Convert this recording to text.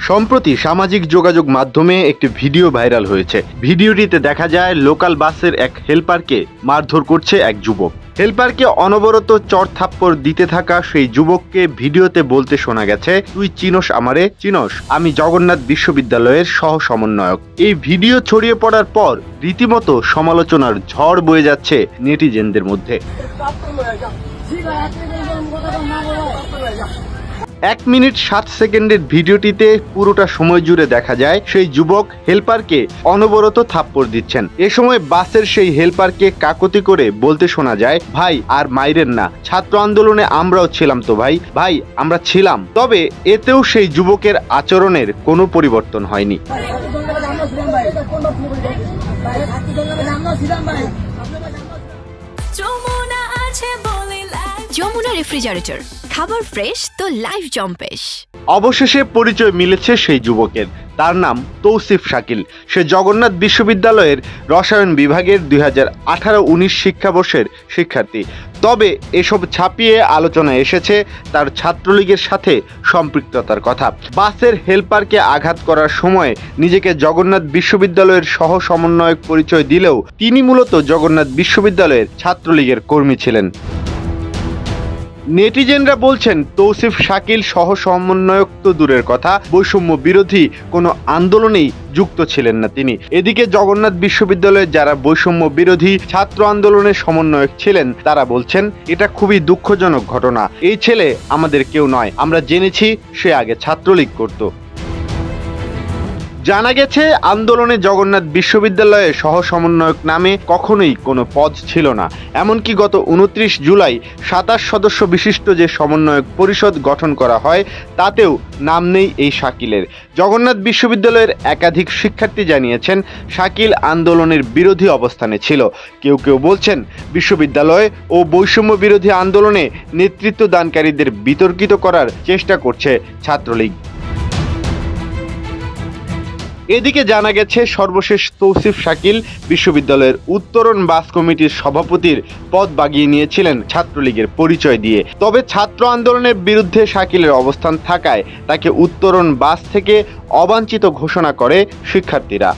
সম্প্রতি সামাজিক যোগাযোগ মাধ্যমে একটি ভিডিও ভাইরাল হয়েছে। ভিডিওটিতে দেখা যায় লোকাল বাসের এক হেলপারকে মারধর করছে এক যুবক। হেলপারকে অনবরত চড় থাপ্পড় দিতে থাকা সেই যুবককে ভিডিওতে বলতে শোনা গেছে, তুই চিনস আমারে? চিনস? আমি জগন্নাথ বিশ্ববিদ্যালয়ের সহ সমন্বয়ক। এই ভিডিও ছড়িয়ে পড়ার পর রীতিমতো সমালোচনার ঝড় বয়ে যাচ্ছে নেটিজেনদের মধ্যে। 1 মিনিট 7 সেকেন্ডের ভিডিওটিতে পুরোটা সময় জুড়ে দেখা যায় সেই যুবক হেলপারকে অনবরত থাপ্পড় দিচ্ছেন। এ সময় বাসের সেই হেলপারকে কাকতি করে বলতে শোনা যায়, ভাই আর মাইরেন না, ছাত্র আন্দোলনে আমরাও ছিলাম তো ভাই, ভাই আমরা ছিলাম। তবে এতেও সেই যুবকের আচরণের কোনো পরিবর্তন হয়নি। যমুনা রেফ্রিজারেটর, খাবার ফ্রেশ তো লাইফ জম্পেশ। অবশেষে পরিচয় মিলেছে সেই যুবকের। তার নাম তৌসিফ শাকিল। সে জগন্নাথ বিশ্ববিদ্যালয়ের রসায়ন বিভাগের 2018-19 শিক্ষাবর্ষের শিক্ষার্থী। তবে এসব ছাপিয়ে আলোচনায় এসেছে তার ছাত্রলীগের সাথে সম্পৃক্ততার কথা। বাসের হেলপারকে আঘাত করার সময় নিজেকে জগন্নাথ বিশ্ববিদ্যালয়ের সহ সমন্বয়ক পরিচয় দিলেও তিনি মূলত জগন্নাথ বিশ্ববিদ্যালয়ের ছাত্রলীগের কর্মী ছিলেন। নেটিজেনরা বলছেন, তৌসিফ শাকিল সহ সমন্বয়ক তো দূরের কথা, বৈষম্য বিরোধী কোনো আন্দোলনেই যুক্ত ছিলেন না তিনি। এদিকে জগন্নাথ বিশ্ববিদ্যালয়ের যারা বৈষম্য বিরোধী ছাত্র আন্দোলনের সমন্বয়ক ছিলেন তারা বলছেন, এটা খুবই দুঃখজনক ঘটনা। এই ছেলে আমাদের কেউ নয়, আমরা জেনেছি সে আগে ছাত্রলীগ করত। জানা গেছে আন্দোলনে জগন্নাথ বিশ্ববিদ্যালয়ের সহ সমন্বয়ক নামে কখনোই কোনো পদ ছিল না। এমনকি গত 29 জুলাই 27 সদস্য বিশিষ্ট যে সমন্বয়ক পরিষদ গঠন করা হয় তাতেও নাম নেই এই শাকিলের। জগন্নাথ বিশ্ববিদ্যালয়ের একাধিক শিক্ষার্থী জানিয়েছেন শাকিল আন্দোলনের বিরোধী অবস্থানে ছিল। কেউ কেউ বলছেন বিশ্ববিদ্যালয় ও বৈষম্য বিরোধী আন্দোলনে নেতৃত্ব দানকারীদের বিতর্কিত করার চেষ্টা করছে ছাত্রলীগ। এদিকে জানা গেছে সর্বশেষ তৌসিফ শাকিল বিশ্ববিদ্যালয়ের উত্তরণ বাস কমিটির সভাপতির পদ বাগিয়ে নিয়েছিলেন ছাত্রলীগের পরিচয় দিয়ে। তবে ছাত্র আন্দোলনের বিরুদ্ধে শাকিলের অবস্থান থাকায় তাকে উত্তরণ বাস থেকে অবাঞ্ছিত ঘোষণা করে শিক্ষার্থীরা।